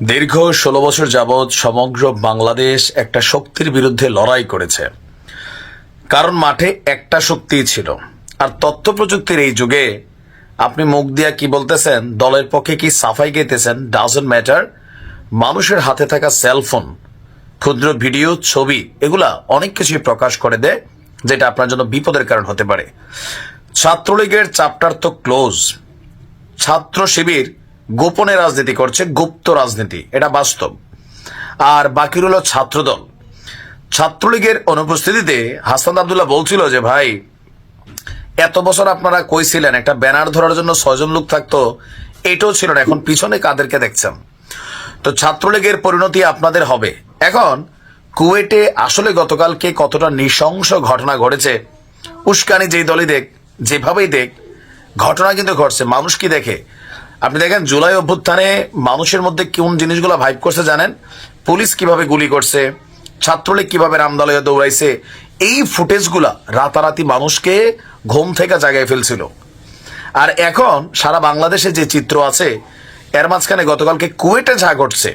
দীর্ঘ ১৬ বছর যাবৎ সমগ্র বাংলাদেশ একটা শক্তির বিরুদ্ধে লড়াই করেছে। কারণ মাঠে একটা শক্তিই ছিল। আর তথ্য প্রযুক্তির এই যুগে আপনি মুখ দিয়া কি বলতেছেন, দলের পক্ষে কি সাফাই গেতেছেন, ডাজন্ট ম্যাটার। মানুষের হাতে থাকা সেলফোন, ক্ষুদ্র ভিডিও, ছবি, এগুলা অনেক কিছুই প্রকাশ করে দেয়, যেটা আপনার জন্য বিপদের কারণ হতে পারে। ছাত্রলীগের চ্যাপ্টার তো ক্লোজ। ছাত্র শিবির গোপনে রাজনীতি করছে, গুপ্ত রাজনীতি, এটা বাস্তব। আর বাকি রইল ছাত্রদল। ছাত্রলীগের অনুপস্থিতিতে হাসান আব্দুল্লাহ বলছিল যে ভাই, এত বছর আপনারা কইছিলেন একটা ব্যানার ধরার জন্য ৬ জন লোক থাকতো, এটাও ছিল না, এখন পিছনে কাদেরকে দেখছেন। তো ছাত্রলীগের পরিণতি আপনাদের হবে। এখন কুয়েটে আসলে গতকালকে কতটা নৃশংস ঘটনা ঘটেছে, উস্কানি যেই দলই দেখ, যেভাবেই দেখ, ঘটনা কিন্তু ঘটছে। মানুষ কি দেখে? আপনি দেখেন জুলাই অভ্যুত্থানে মানুষের মধ্যে কোন জিনিসগুলো ভাইব করছে জানেন? পুলিশ কিভাবে গুলি করছে, ছাত্রলীগ কিভাবে রামদালয়ে দৌড়াইছে, এই ফুটেজগুলা রাতারাতি মানুষকে ঘুম থেকে জাগায় ফেলছিল। আর এখন সারা বাংলাদেশে যে চিত্র আছে, এর মাঝখানে গতকালকে কুয়েটে যা ঘটছে,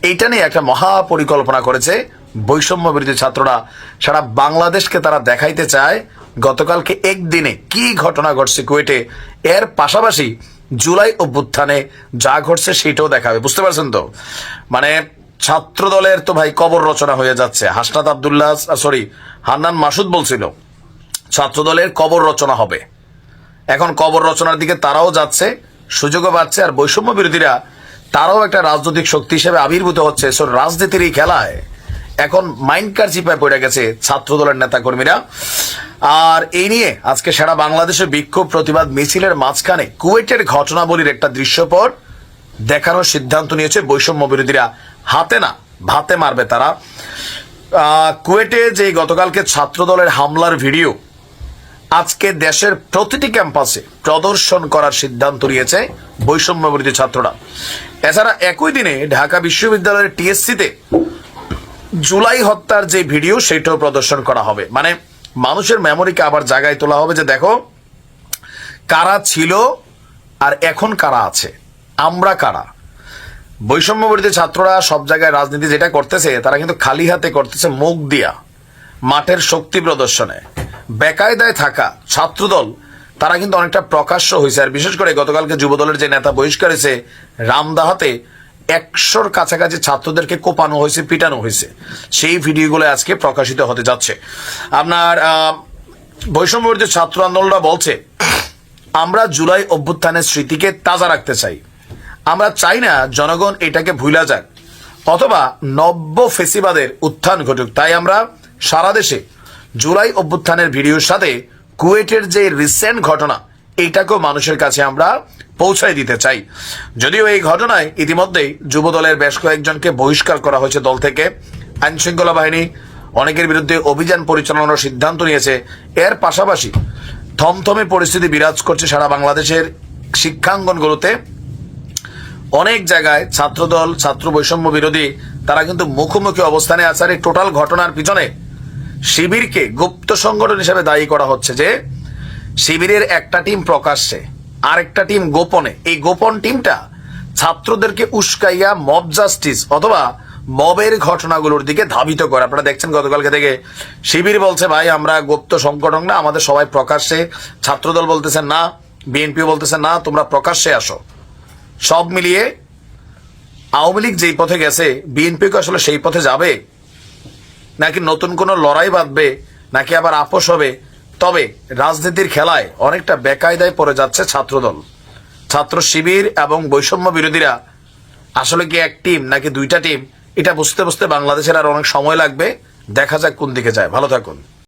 এইটা নিয়ে একটা মহা পরিকল্পনা করেছে বৈষম্য বিরোধী ছাত্ররা। সারা বাংলাদেশকে তারা দেখাইতে চায় গতকালকে একদিনে কি ঘটনা ঘটছে কুয়েটে, এর পাশাপাশি জুলাই অভ্যুত্থানে যা ঘটছে সেটাও দেখাবে। বুঝতে পারছেন তো? মানে ছাত্র দলের তো ভাই কবর রচনা হয়ে যাচ্ছে। হান্নান মাসুদ বলছিল ছাত্র দলের কবর রচনা হবে। এখন কবর রচনার দিকে তারাও যাচ্ছে, সুযোগও পাচ্ছে। আর বৈষম্য বিরোধীরা তারাও একটা রাজনৈতিক শক্তি হিসেবে আবির্ভূত হচ্ছে। রাজনীতির এই খেলায় এখন মাইন্ড কারচিপায় পড়ে গেছে ছাত্র দলের নেতা কর্মীরা। আর এই নিয়ে আজকে সারা বাংলাদেশে বিক্ষোভ প্রতিবাদ মিছিলের মাঝখানে কুয়েটের ঘটনাবলীর একটা দৃশ্যপট দেখানোর সিদ্ধান্ত নিয়েছে বৈষম্য বিরোধীরা। হাতে না, ভাতে মারবে তারা। কুয়েটে যে গতকালকে ছাত্র দলের হামলার ভিডিও আজকে দেশের প্রতিটি ক্যাম্পাসে প্রদর্শন করার সিদ্ধান্ত নিয়েছে বৈষম্য বিরোধী ছাত্ররা। এছাড়া একই দিনে ঢাকা বিশ্ববিদ্যালয়ের টিএসসিতে জুলাই হত্যার যে ভিডিও, সেটাও প্রদর্শন করা হবে। মানে মানুষের মেমোরিকে আবার জায়গায় তোলা হবে যে দেখো কারা ছিল আর এখন কারা আছে, আমরা কারা। বৈষম্য বিরোধী ছাত্ররা সব জায়গায় রাজনীতি যেটা করতেছে, তারা কিন্তু খালি হাতে করতেছে, মুখ দিয়া, মাঠের শক্তি প্রদর্শনে। বেকায়দায় থাকা ছাত্রদল তারা কিন্তু অনেকটা প্রকাশ্য হয়েছে। আর বিশেষ করে গতকালকে যুবদলের যে নেতা বহিষ্কার হয়েছে রামদাহাতে ১০০-র কাছাকাছি ছাত্রদেরকে কোপানো হয়েছে, পিটানো হয়েছে। সেই ভিডিওগুলো আজকে প্রকাশিত হতে যাচ্ছে। আপনার বৈষম্য বিরোধী ছাত্র আন্দোলনরা বলছে আমরা জুলাই অভ্যুত্থানের স্মৃতিকে তাজা রাখতে চাই। আমরা চাই না জনগণ এটাকে ভুলা যাক অথবা নব্য ফেসিবাদের উত্থান ঘটুক। তাই আমরা সারা দেশে জুলাই অভ্যুত্থানের ভিডিওর সাথে কুয়েটের যে রিসেন্ট ঘটনা, এইটাকেও মানুষের কাছে আমরা পৌঁছায় দিতে চাই। যদিও এই ঘটনায় ইতিমধ্যেই যুবদলের বেশ কয়েকজনকে বহিষ্কার করা হয়েছে দল থেকে। আইন শৃঙ্খলা বাহিনী অনেকের বিরুদ্ধে অভিযান পরিচালনার সিদ্ধান্ত নিয়েছে। এর পাশাপাশি থমথমে পরিস্থিতি বিরাজ করছে সারা বাংলাদেশের শিক্ষাঙ্গনগুলোতে। অনেক জায়গায় ছাত্রদল, ছাত্র বৈষম্য বিরোধী তারা কিন্তু মুখোমুখি অবস্থানে আছে। আর এই টোটাল ঘটনার পিছনে শিবিরকে গুপ্ত সংগঠন হিসেবে দায়ী করা হচ্ছে, যে শিবিরের একটা টিম প্রকাশ্যে, আরেকটা টিম গোপনে। এই গোপন টিমটা ছাত্রদেরকে উস্কাইয়া মব জাস্টিস অথবা মবের ঘটনাগুলোর দিকে ধাবিত করে। আপনারা দেখছেন গতকালকে থেকে শিবির বলছে ভাই আমরা গুপ্ত সংগঠন না, আমাদের সবাই প্রকাশ্যে। ছাত্রদল বলতেছেন না, বিএনপি বলতেছেন না, তোমরা প্রকাশ্যে আসো। সব মিলিয়ে আওয়ামী লীগ যেই পথে গেছে, বিএনপিকে আসলে সেই পথে যাবে নাকি নতুন কোনো লড়াই বাঁধবে, নাকি আবার আপোষ হবে? তবে রাজনীতির খেলায় অনেকটা বেকায়দায় পড়ে যাচ্ছে ছাত্রদল। ছাত্র শিবির এবং বৈষম্য বিরোধীরা আসলে কি এক টিম নাকি দুইটা টিম, এটা বুঝতে বুঝতে বাংলাদেশের আর অনেক সময় লাগবে। দেখা যাক কোন দিকে যায়। ভালো থাকুন।